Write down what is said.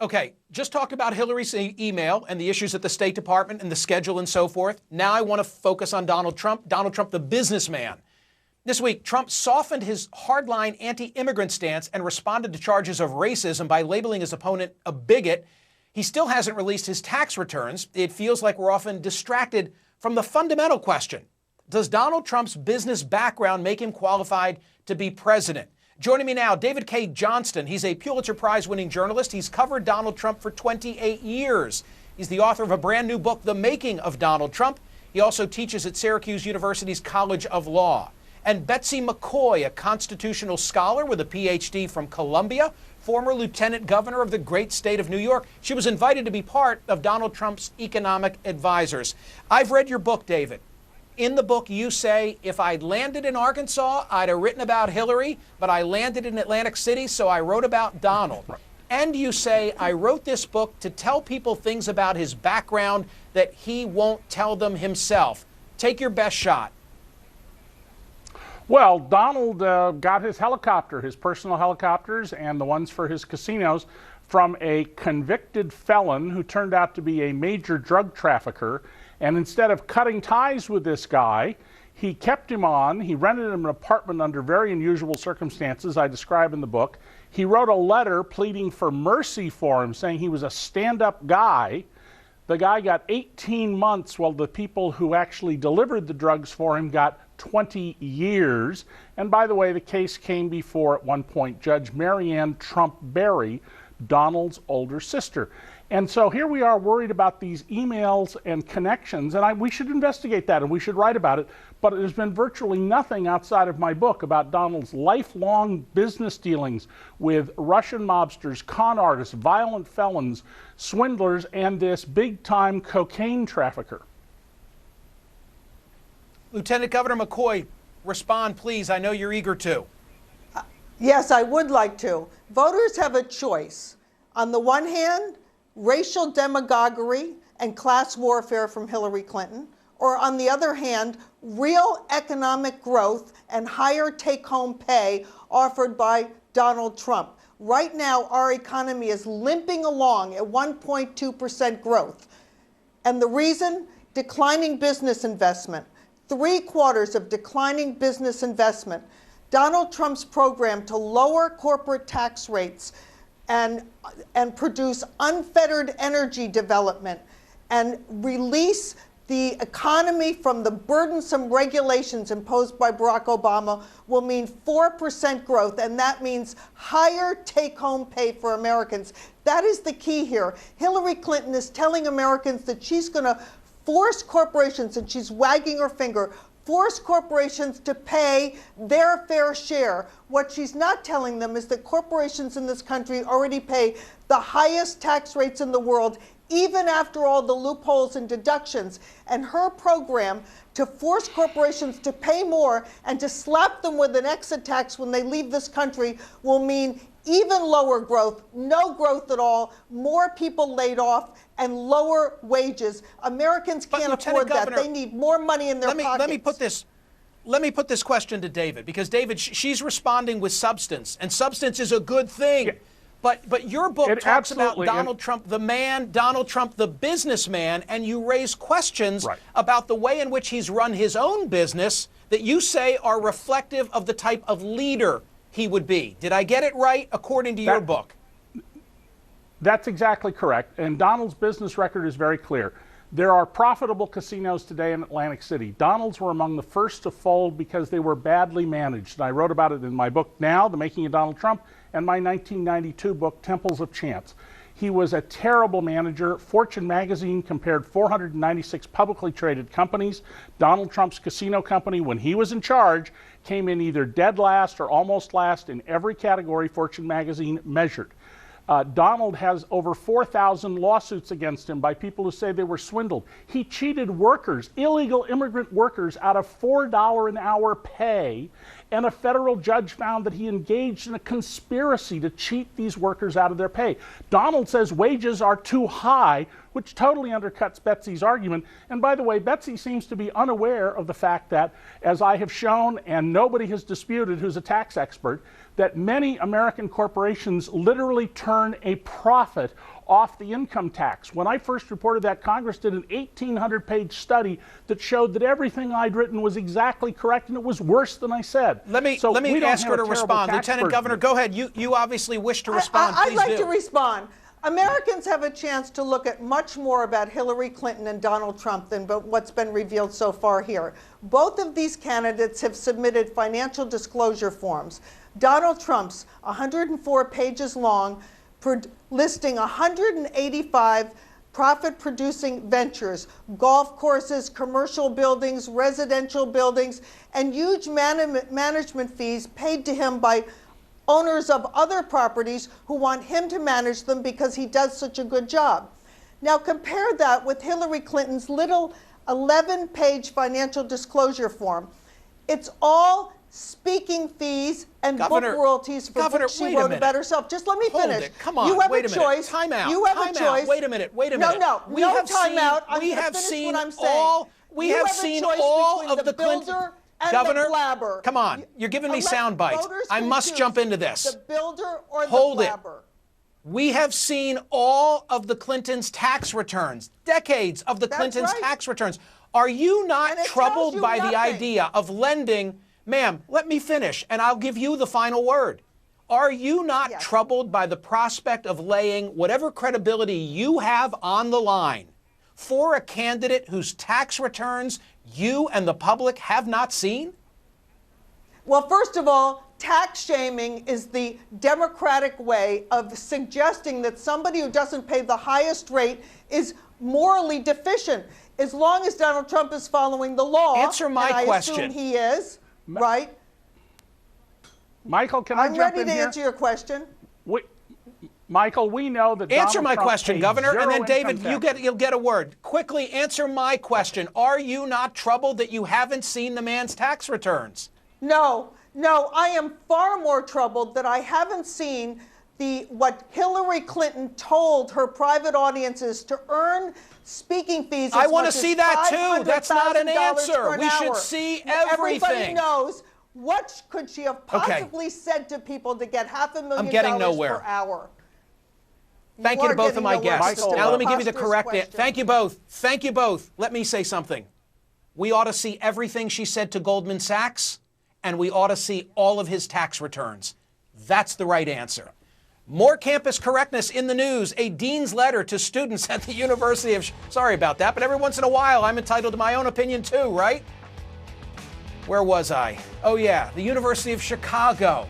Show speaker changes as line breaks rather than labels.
Okay, just talked about Hillary's email and the issues at the State Department and the schedule and so forth. Now I want to focus on Donald Trump, the businessman. This week, Trump softened his hardline anti-immigrant stance and responded to charges of racism by labeling his opponent a bigot. He still hasn't released his tax returns. It feels like we're often distracted from the fundamental question. Does Donald Trump's business background make him qualified to be president? Joining me now, David Cay Johnston. He's a Pulitzer Prize-winning journalist. He's covered Donald Trump for 28 years. He's the author of a brand new book, The Making of Donald Trump. He also teaches at Syracuse University's College of Law. And Betsy McCoy, a constitutional scholar with a Ph.D. from Columbia, former lieutenant governor of the great state of New York. She was invited to be part of Donald Trump's economic advisors. I've read your book, David. In the book, you say, if I'd landed in Arkansas, I'd have written about Hillary, but I landed in Atlantic City, so I wrote about Donald. Right. And you say, I wrote this book to tell people things about his background that he won't tell them himself. Take your best shot.
Well, Donald got his helicopter, his personal helicopters and the ones for his casinos, from a convicted felon who turned out to be a major drug trafficker. And instead of cutting ties with this guy, he kept him on. He rented him an apartment under very unusual circumstances I describe in the book. He wrote a letter pleading for mercy for him, saying he was a stand-up guy. The guy got 18 months, while the people who actually delivered the drugs for him got 20 years. And by the way, the case came before, at one point, Judge Marianne Trump Berry, Donald's older sister. And so here we are worried about these emails and connections, and we should investigate that and we should write about it. But there's been virtually nothing outside of my book about Donald's lifelong business dealings with Russian mobsters, con artists, violent felons, swindlers, and this big-time cocaine trafficker.
Lieutenant Governor McCoy, respond, please. I know you're eager to.
Yes, I would like to. Voters have a choice. On the one hand, racial demagoguery and class warfare from Hillary Clinton, or on the other hand, real economic growth and higher take-home pay offered by Donald Trump. Right now, our economy is limping along at 1.2% growth. And the reason? Declining business investment. 3/4 of declining business investment. Donald Trump's program to lower corporate tax rates and produce unfettered energy development and release the economy from the burdensome regulations imposed by Barack Obama will mean 4% growth, and that means higher take-home pay for Americans. That is the key here. Hillary Clinton is telling Americans that she's going to force corporations, and she's wagging her finger, force corporations to pay their fair share. What she's not telling them is that corporations in this country already pay the highest tax rates in the world, even after all the loopholes and deductions. And her program to force corporations to pay more and to slap them with an exit tax when they leave this country will mean even lower growth, no growth at all, more people laid off, and lower wages. Americans can't afford that. They need more money in their pockets.
Let me put this question to David, because David, she's responding with substance, and substance is a good thing. Yeah. But your book talks about Donald Trump, the man, Donald Trump, the businessman, and you raise questions about the way in which he's run his own business that you say are reflective of the type of leader he would be. Did I get it right according to your book?
That's exactly correct. And Donald's business record is very clear. There are profitable casinos today in Atlantic City. Donald's were among the first to fold because they were badly managed. And I wrote about it in my book now, The Making of Donald Trump, and my 1992 book, Temples of Chance. He was a terrible manager. Fortune magazine compared 496 publicly traded companies. Donald Trump's casino company, when he was in charge, came in either dead last or almost last in every category Fortune magazine measured. Donald has over 4,000 lawsuits against him by people who say they were swindled. He cheated workers, illegal immigrant workers, out of $4 an hour pay and a federal judge found that he engaged in a conspiracy to cheat these workers out of their pay. Donald says wages are too high, which totally undercuts Betsy's argument. And by the way, Betsy seems to be unaware of the fact that, as I have shown, and nobody has disputed who's a tax expert, that many American corporations literally turn a profit off the income tax. When I first reported that, Congress did an 1,800-page study that showed that everything I'd written was exactly correct, and it was worse than I said.
Let me ask her to respond. Lieutenant Governor, go ahead. You obviously wish to respond.
I'd like to respond. Americans have a chance to look at much more about Hillary Clinton and Donald Trump than what's been revealed so far here. Both of these candidates have submitted financial disclosure forms. Donald Trump's 104 pages long, listing 185 profit-producing ventures, golf courses, commercial buildings, residential buildings, and huge management fees paid to him by owners of other properties who want him to manage them because he does such a good job. Now compare that with Hillary Clinton's little 11-page financial disclosure form. It's all speaking fees and book royalties for which she wrote about herself. Just let me finish.
Come on,
you have
wait
a choice.
Time out.
You have a choice.
Wait a minute.
No time out.
We have seen all of the Clinton. Governor, come on. You're giving me sound bites. I must jump into this.
The builder or the
Hold
blabber.
it. We have seen all of the Clintons' tax returns, decades of the Clintons' tax returns. Are you not troubled by the idea of lending? Ma'am, let me finish, and I'll give you the final word. Are you not troubled by the prospect of laying whatever credibility you have on the line for a candidate whose tax returns you and the public have not seen?
Well, first of all, tax shaming is the Democratic way of suggesting that somebody who doesn't pay the highest rate is morally deficient. As long as Donald Trump is following the law,
answer my question.
I assume he is, right?
Michael, can I jump in here?
I'm ready to answer your question.
Michael, we know that
answer my
Trump
question, Governor, and then David, you'll get a word. Quickly answer my question. Are you not troubled that you haven't seen the man's tax returns?
No, I am far more troubled that I haven't seen what Hillary Clinton told her private audiences to earn speaking fees.
I want to see that too. That's not an answer. We should see everything.
Everybody knows. What could she have possibly said to people to get $500,000 per hour?
Thank you to both of my guests. Now let me give you the correct answer. Thank you both. Thank you both. Let me say something. We ought to see everything she said to Goldman Sachs, and we ought to see all of his tax returns. That's the right answer. More campus correctness in the news. A dean's letter to students at the University of... Sorry about that, but every once in a while I'm entitled to my own opinion too, right? Where was I? Oh yeah, the University of Chicago.